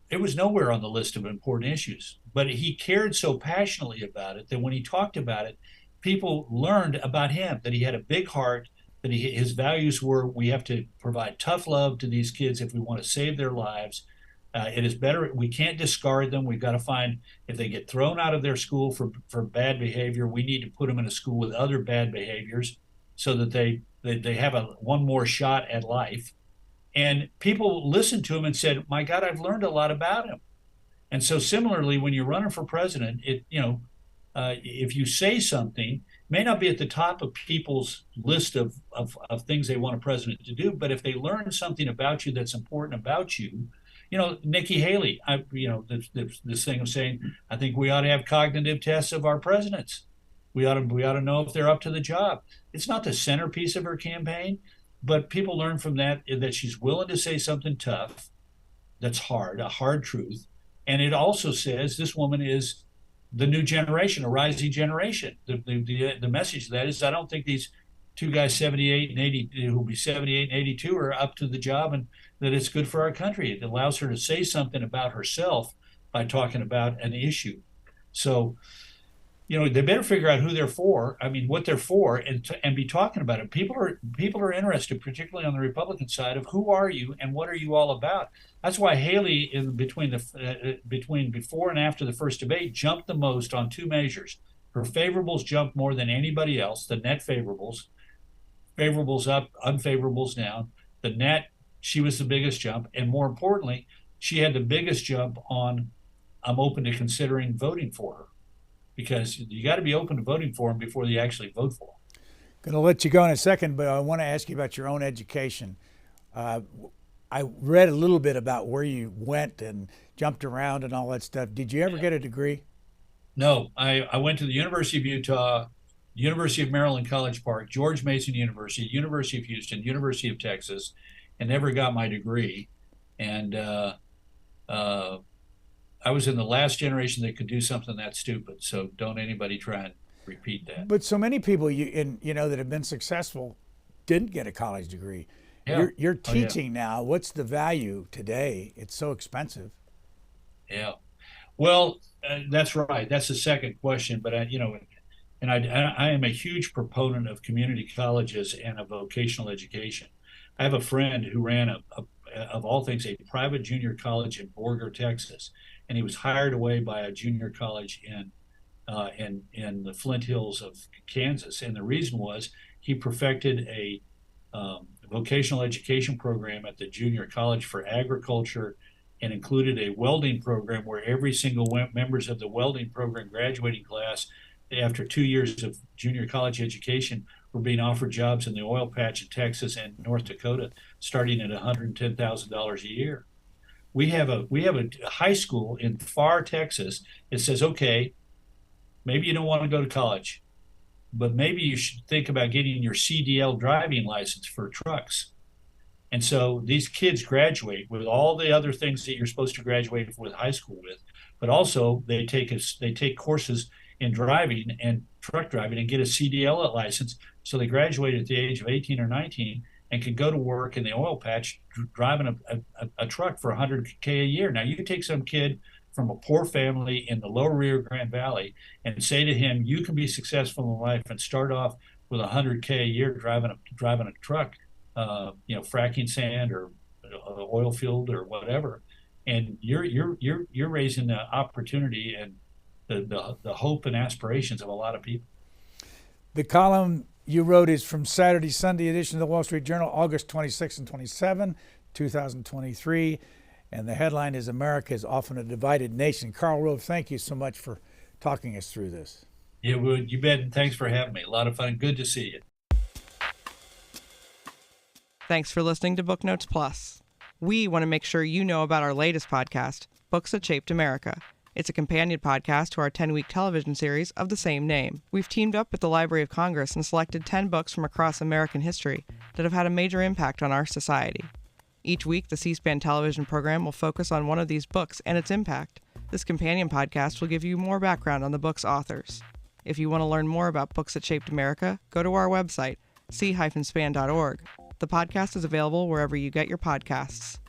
Speaker 2: It was nowhere on the list of important issues, but he cared so passionately about it that when he talked about it, people learned about him, that he had a big heart, that his values were, we have to provide tough love to these kids if we want to save their lives. It is better, we can't discard them. We've got to find, if they get thrown out of their school for bad behavior, we need to put them in a school with other bad behaviors so that they have one more shot at life. And people listened to him and said, my God, I've learned a lot about him. And so similarly, when you're running for president, if you say something, it may not be at the top of people's list of things they want a president to do, but if they learn something about you that's important about you, Nikki Haley, this thing of saying, I think we ought to have cognitive tests of our presidents. We ought to know if they're up to the job. It's not the centerpiece of her campaign, but people learn from that she's willing to say something tough, that's hard, a hard truth. And it also says this woman is the new generation, a rising generation. The message of that is, I don't think these two guys, 78 and 80, who'll be 78 and 82, are up to the job, and that it's good for our country. It allows her to say something about herself by talking about an issue. So, they better figure out who they're for. I mean, what they're for, and be talking about it. People are interested, particularly on the Republican side, of who are you and what are you all about. That's why Haley, between before and after the first debate, jumped the most on 2 measures. Her favorables jumped more than anybody else. The net favorables up, unfavorables down. The net, she was the biggest jump, and more importantly, she had the biggest jump on, I'm open to considering voting for her. Because you got to be open to voting for them before you actually vote for them.
Speaker 1: Going to let you go in a second, but I want to ask you about your own education. I read a little bit about where you went and jumped around and all that stuff. Did you ever get a degree?
Speaker 2: No, I went to the University of Utah, University of Maryland College Park, George Mason University, University of Houston, University of Texas, and never got my degree. And I was in the last generation that could do something that stupid. So don't anybody try and repeat that.
Speaker 1: But so many people that have been successful didn't get a college degree.
Speaker 2: Yeah.
Speaker 1: You're teaching now. What's the value today? It's so expensive.
Speaker 2: Yeah. Well, that's right. That's the second question. But I am a huge proponent of community colleges and of vocational education. I have a friend who ran of all things, a private junior college in Borger, Texas, and he was hired away by a junior college in the Flint Hills of Kansas. And the reason was he perfected a vocational education program at the Junior College for Agriculture and included a welding program where every single members of the welding program graduating class, after 2 years of junior college education, were being offered jobs in the oil patch in Texas and North Dakota, starting at $110,000 a year. We have a high school in far Texas that says, okay, maybe you don't want to go to college, but maybe you should think about getting your CDL driving license for trucks. And so these kids graduate with all the other things that you're supposed to graduate with high school with, but also they take courses in driving and truck driving and get a CDL license. So they graduate at the age of 18 or 19 and can go to work in the oil patch driving a truck for $100K a year. Now you take some kid from a poor family in the lower Rio Grande Valley and say to him, you can be successful in life and start off with $100K a year driving a truck, fracking sand or oil field or whatever, and you're raising the opportunity and the hope and aspirations of a lot of people.
Speaker 1: The column you wrote is from Saturday, Sunday edition of the Wall Street Journal, August 26 and 27, 2023, and the headline is "America is Often a Divided Nation." Karl Rove, thank you so much for talking us through this.
Speaker 2: Yeah, well, you bet, and thanks for having me. A lot of fun. Good to see you.
Speaker 3: Thanks for listening to Booknotes Plus. We want to make sure you know about our latest podcast, Books That Shaped America. It's a companion podcast to our 10-week television series of the same name. We've teamed up with the Library of Congress and selected 10 books from across American history that have had a major impact on our society. Each week, the C-SPAN television program will focus on one of these books and its impact. This companion podcast will give you more background on the book's authors. If you want to learn more about Books That Shaped America, go to our website, c-span.org. The podcast is available wherever you get your podcasts.